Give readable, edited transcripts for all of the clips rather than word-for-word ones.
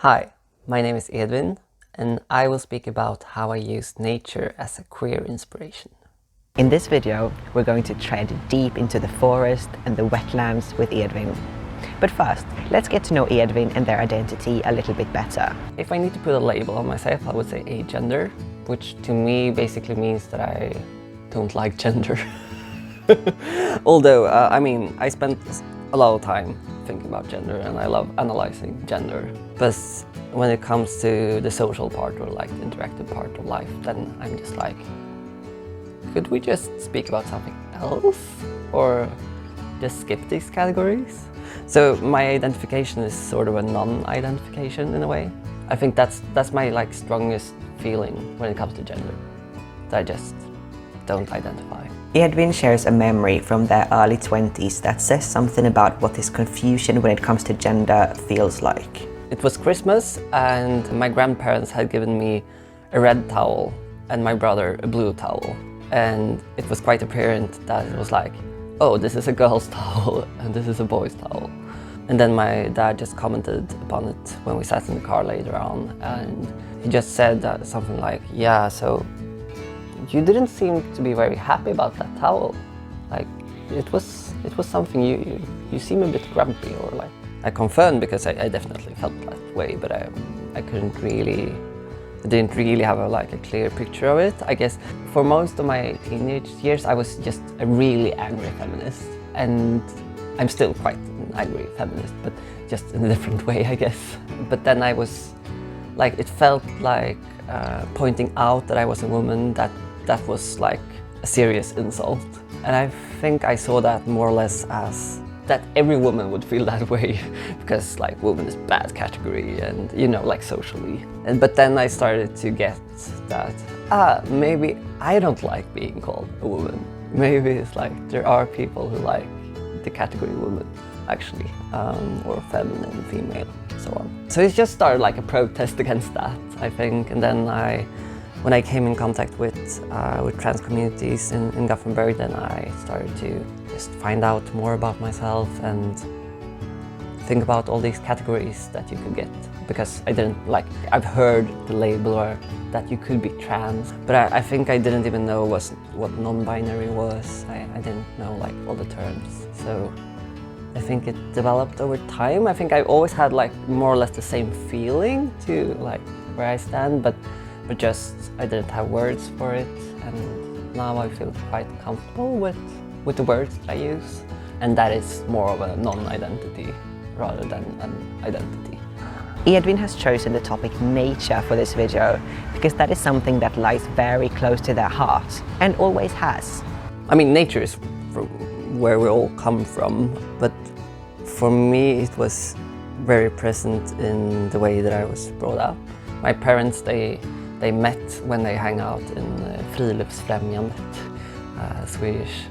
Hi, my name is Edwin, and I will speak about how I use nature as a queer inspiration. In this video, we're going to tread deep into the forest and the wetlands with Edwin. But first, let's get to know Edwin and their identity a little bit better. If I need to put a label on myself, I would say agender, which to me basically means that I don't like gender. Although, I spent a lot of time thinking about gender and I love analyzing gender. But when it comes to the social part or like the interactive part of life, then I'm just like, could we just speak about something else? Or just skip these categories? So my identification is sort of a non-identification in a way. I think that's my strongest feeling when it comes to gender. That I just don't identify. Edwin shares a memory from their early 20s that says something about what his confusion when it comes to gender feels like. It was Christmas and my grandparents had given me a red towel and my brother a blue towel. And it was quite apparent that it was like, oh, this is a girl's towel and this is a boy's towel. And then my dad just commented upon it when we sat in the car later on, and he just said something like, yeah, so you didn't seem to be very happy about that towel. Like, it was something you seem a bit grumpy, or like. I confirmed because I definitely felt that way, but I didn't really have a clear picture of it. I guess for most of my teenage years I was just a really angry feminist, and I'm still quite an angry feminist, but just in a different way, I guess. But then I was like, it felt like pointing out that I was a woman, that was like a serious insult. And I think I saw that more or less as that every woman would feel that way because like woman is bad category and like socially. But then I started to get that maybe I don't like being called a woman. Maybe it's like there are people who like the category woman actually, or feminine, female, so on. So it just started like a protest against that, I think. And then when I came in contact with trans communities in Gothenburg, then I started to just find out more about myself and think about all these categories that you could get. Because I didn't I've heard the label or that you could be trans, but I think I didn't even know what non-binary was. I didn't know all the terms. So I think it developed over time. I think I always had more or less the same feeling to where I stand, but just I didn't have words for it, and now I feel quite comfortable with the words that I use, and that is more of a non-identity rather than an identity. Edwin has chosen the topic nature for this video because that is something that lies very close to their heart, and always has. I mean, nature is from where we all come from, but for me it was very present in the way that I was brought up. My parents, they met when they hang out in Friluftsfrämjandet, a Swedish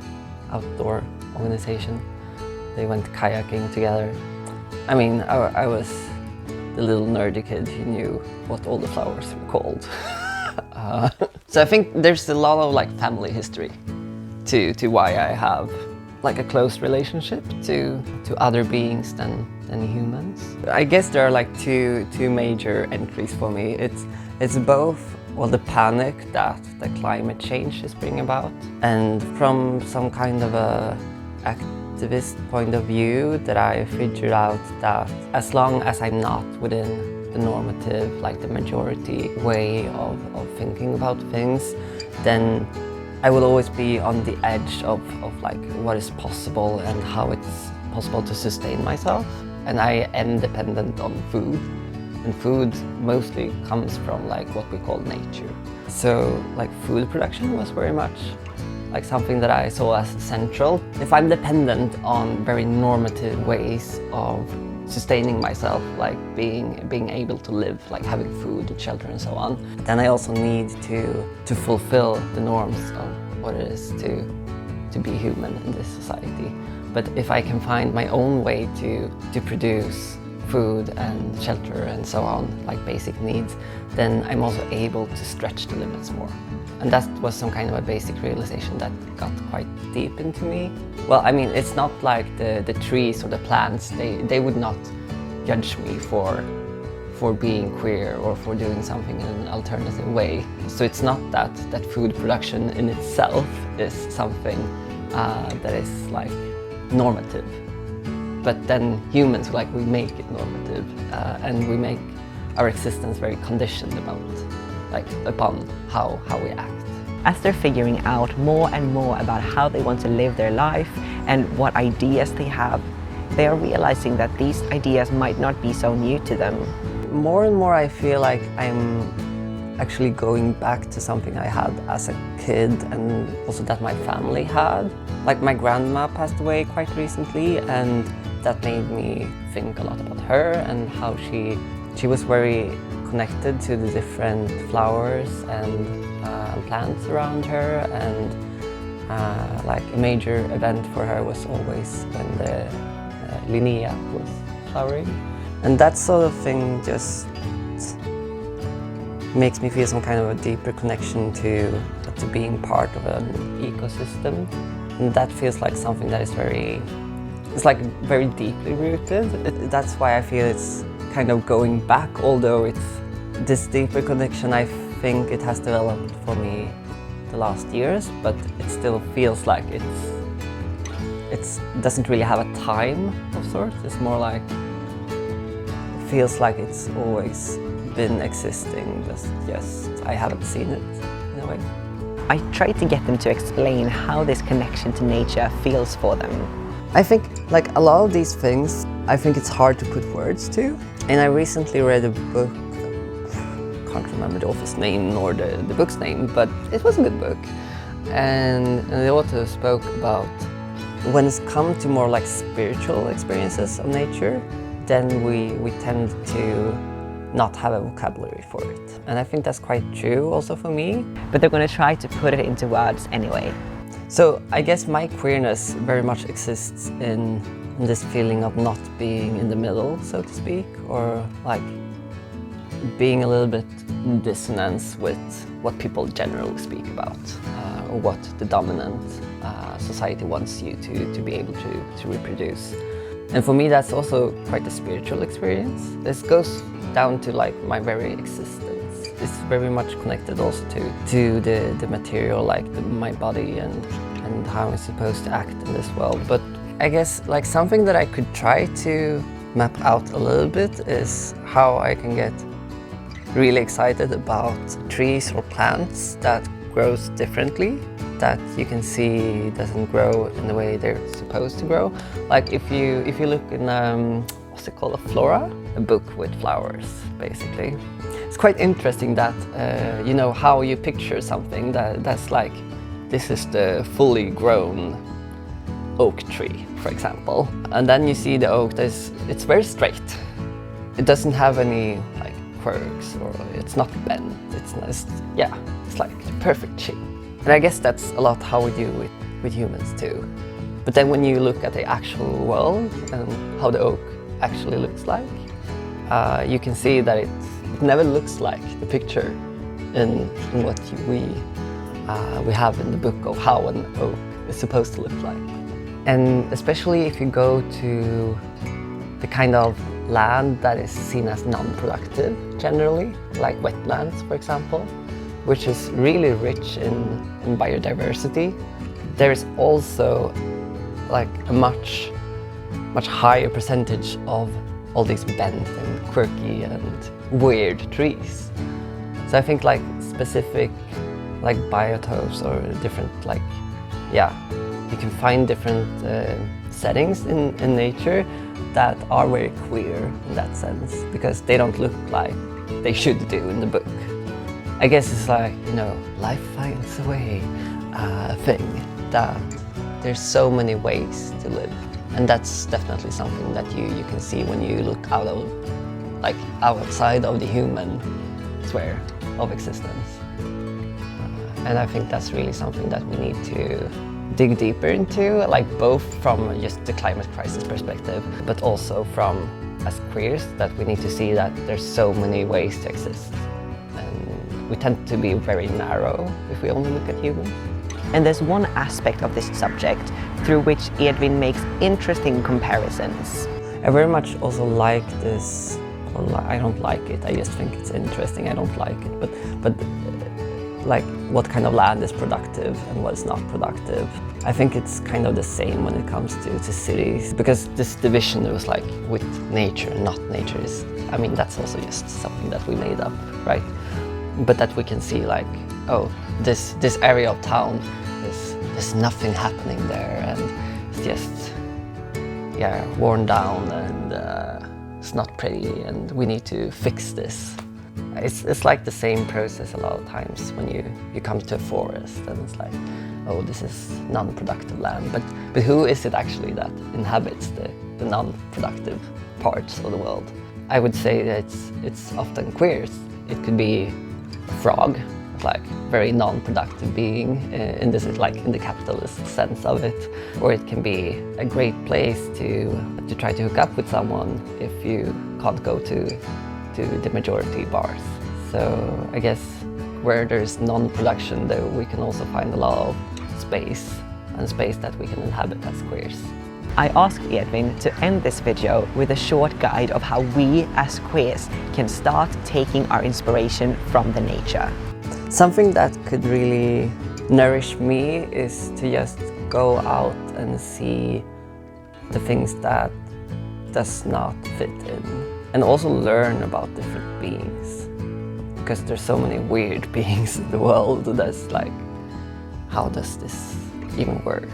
outdoor organization. They went kayaking together. I mean, I was the little nerdy kid who knew what all the flowers were called. So I think there's a lot of family history to why I have a close relationship to other beings than humans. I guess there are two major entries for me. It's both the panic that the climate change is bringing about, and from some kind of a activist point of view, that I figured out that as long as I'm not within the normative, the majority way of thinking about things, then I will always be on the edge of what is possible and how it's possible to sustain myself. And I am dependent on food, and food mostly comes from what we call nature. So food production was very much something that I saw as central. If I'm dependent on very normative ways of sustaining myself, being able to live, having food and shelter and so on, then I also need to fulfill the norms of what it is to be human in this society. But if I can find my own way to produce food and shelter and so on, basic needs, then I'm also able to stretch the limits more. And that was some kind of a basic realization that got quite deep into me. Well, I mean, it's not like the trees or the plants, they would not judge me for for being queer or for doing something in an alternative way. So it's not that food production in itself is something that is like normative, but then humans, like, we make it normative, and we make our existence very conditioned upon how we act. As they're figuring out more and more about how they want to live their life and what ideas they have, they are realizing that these ideas might not be so new to them. More and more I feel like I'm actually going back to something I had as a kid and also that my family had. Like, my grandma passed away quite recently, and that made me think a lot about her and how she was very connected to the different flowers and plants around her, and like a major event for her was always when the Linnea was flowering. And that sort of thing just makes me feel some kind of a deeper connection to being part of an ecosystem. And that feels like something that is very deeply rooted. That's why I feel it's kind of going back, although it's this deeper connection. I think it has developed for me the last years, but it still feels like it doesn't really have a time of sorts. It's more like, it feels like it's always been existing, just I haven't seen it in a way. I tried to get them to explain how this connection to nature feels for them. I think, like, a lot of these things, I think it's hard to put words to. And I recently read a book, can't remember the author's name nor the book's name, but it was a good book. And the author spoke about when it's come to more like spiritual experiences of nature, then we tend to not have a vocabulary for it. And I think that's quite true also for me. But they're going to try to put it into words anyway. So I guess my queerness very much exists in this feeling of not being in the middle, so to speak, or like being a little bit in dissonance with what people generally speak about, or what the dominant society wants you to be able to reproduce. And for me, that's also quite a spiritual experience. This goes down to like my very existence. It's very much connected also to the material, like my body and how I'm supposed to act in this world. But I guess like something that I could try to map out a little bit is how I can get really excited about trees or plants that grows differently, that you can see doesn't grow in the way they're supposed to grow. Like if you look in what's it called, a flora, a book with flowers, basically. It's quite interesting that you know how you picture something that's like, this is the fully grown oak tree, for example, and then you see the oak it's very straight. It doesn't have any like quirks, or it's not bent. It's like the perfect shape. And I guess that's a lot how we do with humans too. But then when you look at the actual world and how the oak actually looks like, you can see that it never looks like the picture in what we have in the book of how an oak is supposed to look like. And especially if you go to the kind of land that is seen as non-productive generally, like wetlands, for example, which is really rich in biodiversity, there is also like a much higher percentage of all these bent and quirky and weird trees. So I think like specific like biotopes or different you can find different settings in nature that are very queer in that sense, because they don't look like they should do in the book. I guess it's like, you know, life finds a way thing, that there's so many ways to live. And that's definitely something that you can see when you look outside of the human sphere of existence. And I think that's really something that we need to dig deeper into, like both from just the climate crisis perspective, but also from as queers, that we need to see that there's so many ways to exist. And we tend to be very narrow if we only look at humans. And there's one aspect of this subject through which Edwin makes interesting comparisons. I very much also like this I don't like it. I just think it's interesting. I don't like it. But like, what kind of land is productive and what is not productive? I think it's kind of the same when it comes to cities, because this division was like with nature and not nature is, I mean, that's also just something that we made up, right? But that we can see like, oh, this area of town, there's nothing happening there, and it's just, yeah, worn down, and it's not pretty, and we need to fix this. It's like the same process a lot of times when you come to a forest, and it's like, oh, this is non-productive land, but who is it actually that inhabits the non-productive parts of the world? I would say that it's often queers. It could be a frog, like very non-productive being in this, like in the capitalist sense of it, or it can be a great place to try to hook up with someone if you can't go to the majority bars. So I guess where there's non-production, though, we can also find a lot of space, and space that we can inhabit as queers. I asked Edwin to end this video with a short guide of how we as queers can start taking our inspiration from the nature. Something that could really nourish me is to just go out and see the things that does not fit in, and also learn about different beings, because there's so many weird beings in the world that's like, how does this even work?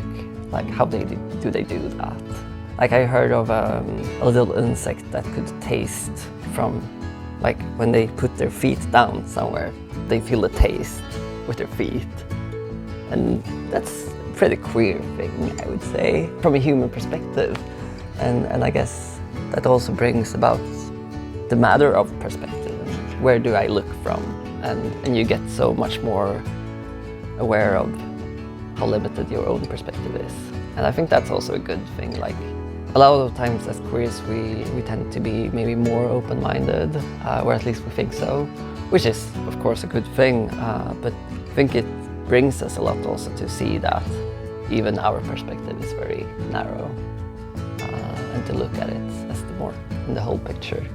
Like, how do they do that? Like, I heard of a little insect that could taste from, like, when they put their feet down somewhere, they feel the taste with their feet. And that's a pretty queer thing, I would say, from a human perspective. And I guess that also brings about the matter of perspective. Where do I look from? And you get so much more aware of how limited your own perspective is. And I think that's also a good thing. Like, a lot of times as queers we tend to be maybe more open-minded, or at least we think so, which is of course a good thing, but I think it brings us a lot also to see that even our perspective is very narrow, and to look at it as the whole picture.